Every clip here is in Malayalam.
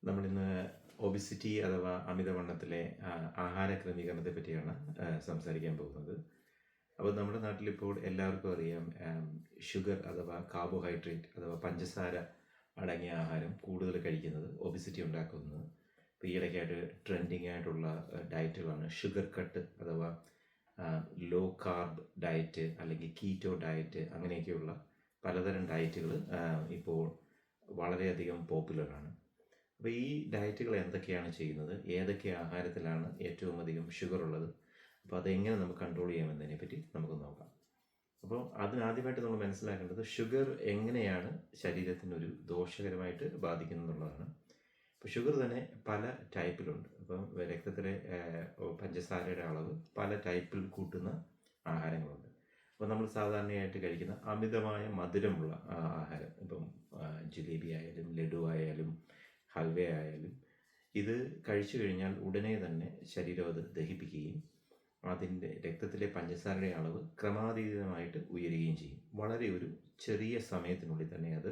നമ്മളിന്ന് ഒബിസിറ്റി അഥവാ അമിതവണ്ണത്തിലെ ആഹാര ക്രമീകരണത്തെ പറ്റിയാണ് സംസാരിക്കാൻ പോകുന്നത്. അപ്പോൾ നമ്മുടെ നാട്ടിലിപ്പോൾ എല്ലാവർക്കും അറിയാം, ഷുഗർ അഥവാ കാർബോഹൈഡ്രേറ്റ് അഥവാ പഞ്ചസാര അടങ്ങിയ ആഹാരം കൂടുതൽ കഴിക്കുന്നത് ഒബിസിറ്റി ഉണ്ടാക്കുന്നത്. ഇപ്പോൾ ഈ ഇടയ്ക്കായിട്ട് ട്രെൻഡിങ് ആയിട്ടുള്ള ഡയറ്റുകളാണ് ഷുഗർ കട്ട് അഥവാ ലോ കാർബ് ഡയറ്റ് അല്ലെങ്കിൽ കീറ്റോ ഡയറ്റ്. അങ്ങനെയൊക്കെയുള്ള പലതരം ഡയറ്റുകൾ ഇപ്പോൾ വളരെയധികം പോപ്പുലറാണ്. അപ്പോൾ ഈ ഡയറ്റുകൾ എന്തൊക്കെയാണ് ചെയ്യുന്നത്, ഏതൊക്കെ ആഹാരത്തിലാണ് ഏറ്റവും അധികം ഷുഗർ ഉള്ളത്, അപ്പോൾ അതെങ്ങനെ നമുക്ക് കൺട്രോൾ ചെയ്യാമെന്നതിനെ പറ്റി നമുക്ക് നോക്കാം. അപ്പോൾ അതിനാദ്യമായിട്ട് നമ്മൾ മനസ്സിലാക്കേണ്ടത് ഷുഗർ എങ്ങനെയാണ് ശരീരത്തിനൊരു ദോഷകരമായിട്ട് ബാധിക്കുന്നുള്ളതാണ്. ഇപ്പോൾ ഷുഗർ തന്നെ പല ടൈപ്പിലുണ്ട്. അപ്പം രക്തത്തിലെ പഞ്ചസാരയുടെ അളവ് പല ടൈപ്പിൽ കൂട്ടുന്ന ആഹാരങ്ങളുണ്ട്. അപ്പോൾ നമ്മൾ സാധാരണയായിട്ട് കഴിക്കുന്ന അമിതമായ മധുരമുള്ള ആഹാരം, ഇപ്പം ജിലേബി ആയാലും ലഡു ആയാലും ഹൽവ ആയാലും, ഇത് കഴിച്ചു കഴിഞ്ഞാൽ ഉടനെ തന്നെ ശരീരം അത് ദഹിപ്പിക്കുകയും അതിൻ്റെ രക്തത്തിലെ പഞ്ചസാരയുടെ അളവ് ക്രമാതീതമായിട്ട് ഉയരുകയും ചെയ്യും. വളരെ ഒരു ചെറിയ സമയത്തിനുള്ളിൽ തന്നെ അത്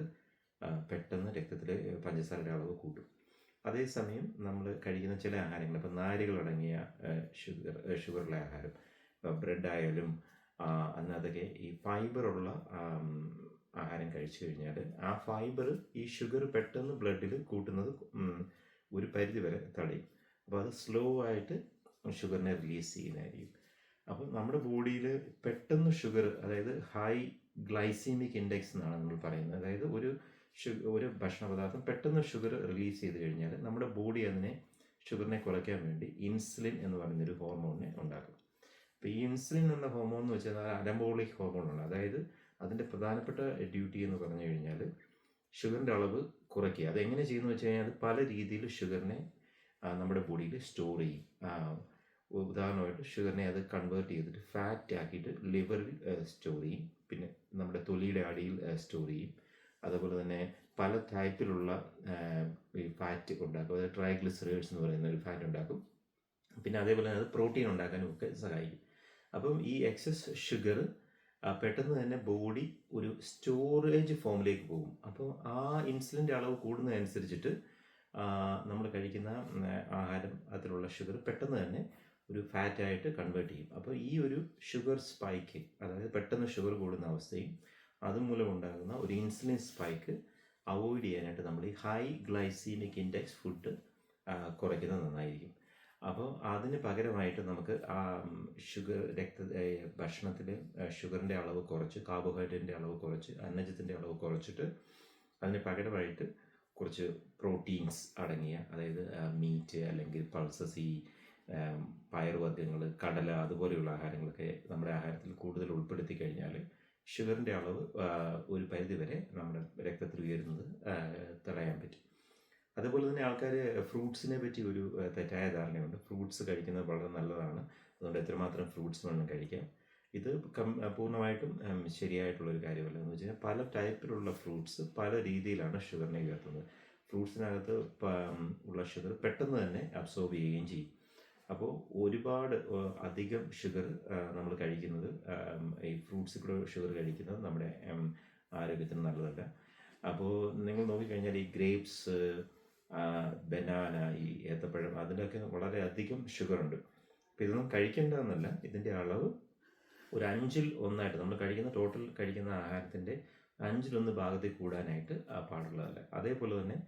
പെട്ടെന്ന് രക്തത്തിലെ പഞ്ചസാരയുടെ അളവ് കൂട്ടും. അതേസമയം നമ്മൾ കഴിക്കുന്ന ചില ആഹാരങ്ങൾ, ഇപ്പം നാരുകളടങ്ങിയ ഷുഗറുള്ള ആഹാരം, ബ്രെഡ് ആയാലും അതൊക്കെ ഈ ഫൈബറുള്ള ആഹാരം കഴിച്ചു കഴിഞ്ഞാൽ ആ ഫൈബർ ഈ ഷുഗർ പെട്ടെന്ന് ബ്ലഡിൽ കൂട്ടുന്നത് ഒരു പരിധി വരെ തടയും. അപ്പോൾ അത് സ്ലോ ആയിട്ട് ഷുഗറിനെ റിലീസ് ചെയ്യുന്നതായിരിക്കും. അപ്പം നമ്മുടെ ബോഡിയിൽ പെട്ടെന്ന് ഷുഗർ, അതായത് ഹൈ ഗ്ലൈസീമിക് ഇൻഡെക്സ് എന്നാണ് നമ്മൾ പറയുന്നത്. അതായത് ഒരു ഭക്ഷണ പദാർത്ഥം പെട്ടെന്ന് ഷുഗർ റിലീസ് ചെയ്ത് കഴിഞ്ഞാൽ നമ്മുടെ ബോഡി അതിനെ ഷുഗറിനെ കുറയ്ക്കാൻ വേണ്ടി ഇൻസുലിൻ എന്ന് പറയുന്നൊരു ഹോർമോണിനെ ഉണ്ടാക്കും. അപ്പോൾ ഈ ഇൻസുലിൻ എന്ന ഹോർമോൺ എന്ന് വെച്ചാൽ അനബോളിക് ഹോർമോണാണ്. അതായത് അതിൻ്റെ പ്രധാനപ്പെട്ട ഡ്യൂട്ടി എന്ന് പറഞ്ഞു കഴിഞ്ഞാൽ ഷുഗറിൻ്റെ അളവ് കുറയ്ക്കുക. അതെങ്ങനെ ചെയ്യുന്നു വെച്ച് കഴിഞ്ഞാൽ അത് പല രീതിയിൽ ഷുഗറിനെ നമ്മുടെ ബോഡിയിൽ സ്റ്റോർ ചെയ്യും. ഉദാഹരണമായിട്ട് ഷുഗറിനെ അത് കൺവേർട്ട് ചെയ്തിട്ട് ഫാറ്റ് ആക്കിയിട്ട് ലിവറിൽ സ്റ്റോർ ചെയ്യും, പിന്നെ നമ്മുടെ തൊലിയുടെ അടിയിൽ സ്റ്റോർ ചെയ്യും. അതുപോലെ തന്നെ പല ടൈപ്പിലുള്ള ഈ ഫാറ്റ് ഉണ്ടാക്കും. അതായത് ട്രൈഗ്ലിസറൈഡ്സ് എന്ന് പറയുന്ന ഒരു ഫാറ്റ് ഉണ്ടാക്കും. പിന്നെ അതേപോലെ തന്നെ അത് പ്രോട്ടീൻ ഉണ്ടാക്കാനും ഒക്കെ സഹായിക്കും. അപ്പം ഈ എക്സസ് ഷുഗർ പെട്ടെന്ന് തന്നെ ബോഡി ഒരു സ്റ്റോറേജ് ഫോമിലേക്ക് പോകും. അപ്പോൾ ആ ഇൻസുലിൻ്റെ അളവ് കൂടുന്നതനുസരിച്ചിട്ട് നമ്മൾ കഴിക്കുന്ന ആഹാരം അതിലുള്ള ഷുഗർ പെട്ടെന്ന് തന്നെ ഒരു ഫാറ്റായിട്ട് കൺവേർട്ട് ചെയ്യും. അപ്പോൾ ഈ ഒരു ഷുഗർ സ്പൈക്ക്, അതായത് പെട്ടെന്ന് ഷുഗർ കൂടുന്ന അവസ്ഥയും അതുമൂലം ഉണ്ടാകുന്ന ഒരു ഇൻസുലിൻ സ്പൈക്ക് അവോയ്ഡ് ചെയ്യാനായിട്ട് നമ്മൾ ഈ ഹൈ ഗ്ലൈസീമിക് ഇൻഡെക്സ് ഫുഡ് കുറയ്ക്കുന്നത് നന്നായിരിക്കും. അപ്പോൾ അതിന് പകരമായിട്ട് നമുക്ക് ഭക്ഷണത്തിൽ ഷുഗറിൻ്റെ അളവ് കുറച്ച്, കാർബോഹൈഡ്രേറ്റിൻ്റെ അളവ് കുറച്ച്, അന്നജത്തിൻ്റെ അളവ് കുറച്ചിട്ട് അതിന് പകരമായിട്ട് കുറച്ച് പ്രോട്ടീൻസ് അടങ്ങിയ, അതായത് മീറ്റ് അല്ലെങ്കിൽ പൾസസ്, ഈ പയറുവർഗ്ഗങ്ങൾ, കടല, അതുപോലെയുള്ള ആഹാരങ്ങളൊക്കെ നമ്മുടെ ആഹാരത്തിൽ കൂടുതൽ ഉൾപ്പെടുത്തി കഴിഞ്ഞാൽ ഷുഗറിൻ്റെ അളവ് ഒരു പരിധി വരെ നമ്മുടെ രക്തത്തിൽ ഉയരുന്നത് തടയാൻ പറ്റും. അതുപോലെ തന്നെ ആൾക്കാർ ഫ്രൂട്ട്സിനെ പറ്റി ഒരു തെറ്റായ ധാരണയുണ്ട്. ഫ്രൂട്ട്സ് കഴിക്കുന്നത് വളരെ നല്ലതാണ്, അതുകൊണ്ട് എത്രമാത്രം ഫ്രൂട്ട്സ് വേണം കഴിക്കാം. ഇത് പൂർണ്ണമായിട്ടും ശരിയായിട്ടുള്ളൊരു കാര്യമല്ല. എന്ന് വെച്ചാൽ പല ടൈപ്പിലുള്ള ഫ്രൂട്ട്സ് പല രീതിയിലാണ് ഷുഗറിനെ ഉയർത്തുന്നത്. ഫ്രൂട്ട്സിനകത്ത് ഉള്ള ഷുഗർ പെട്ടെന്ന് തന്നെ അബ്സോർബ് ചെയ്യുകയും ചെയ്യും. അപ്പോൾ ഒരുപാട് അധികം ഷുഗർ നമ്മൾ കഴിക്കുന്നത്, ഈ ഫ്രൂട്ട്സിൽ കൂടെ ഷുഗർ കഴിക്കുന്നത് നമ്മുടെ ആരോഗ്യത്തിന് നല്ലതല്ല. അപ്പോൾ നിങ്ങൾ നോക്കിക്കഴിഞ്ഞാൽ ഈ ഗ്രേപ്സ്, ബനാന, ഈ ഏത്തപ്പഴം, അതിലൊക്കെ വളരെയധികം ഷുഗറുണ്ട്. അപ്പോൾ ഇതൊന്നും കഴിക്കേണ്ടതെന്നല്ല, ഇതിൻ്റെ അളവ് ഒരു 1/5 നമ്മൾ ടോട്ടൽ കഴിക്കുന്ന ആഹാരത്തിൻ്റെ 1/5 ഭാഗത്തിൽ കൂടാനായിട്ട് പാടുള്ളതല്ല. അതേപോലെ തന്നെ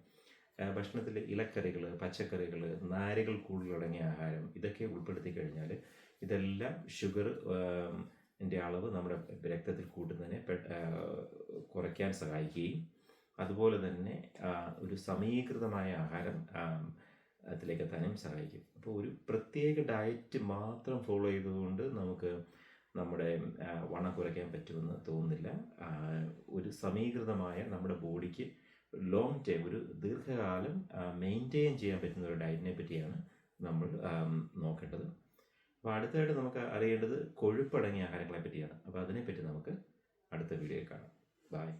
ഭക്ഷണത്തിൽ ഇലക്കറികൾ, പച്ചക്കറികൾ, നാരുകൾ കൂടുതലടങ്ങിയ ആഹാരം, ഇതൊക്കെ ഉൾപ്പെടുത്തി കഴിഞ്ഞാൽ ഇതെല്ലാം ഷുഗർ ൻ്റെ അളവ് നമ്മുടെ രക്തത്തിൽ കൂട്ടുന്നതിനെ കുറയ്ക്കാൻ സഹായിക്കുകയും അതുപോലെ തന്നെ ഒരു സമീകൃതമായ ആഹാരം അതിലേക്ക് എത്താനും സഹായിക്കും. അപ്പോൾ ഒരു പ്രത്യേക ഡയറ്റ് മാത്രം ഫോളോ ചെയ്തുകൊണ്ട് നമുക്ക് നമ്മുടെ വണ്ണം കുറയ്ക്കാൻ പറ്റുമെന്ന് തോന്നുന്നില്ല. ഒരു സമീകൃതമായ നമ്മുടെ ബോഡിക്ക് ലോങ് ടൈം, ഒരു ദീർഘകാലം മെയിൻറ്റെയിൻ ചെയ്യാൻ പറ്റുന്ന ഒരു ഡയറ്റിനെ പറ്റിയാണ് നമ്മൾ നോക്കേണ്ടത്. അപ്പോൾ അടുത്തായിട്ട് നമുക്ക് അറിയേണ്ടത് കൊഴുപ്പടങ്ങിയ ആഹാരങ്ങളെ പറ്റിയാണ്. അപ്പോൾ അതിനെപ്പറ്റി നമുക്ക് അടുത്ത വീഡിയോയിൽ കാണാം. ബൈ.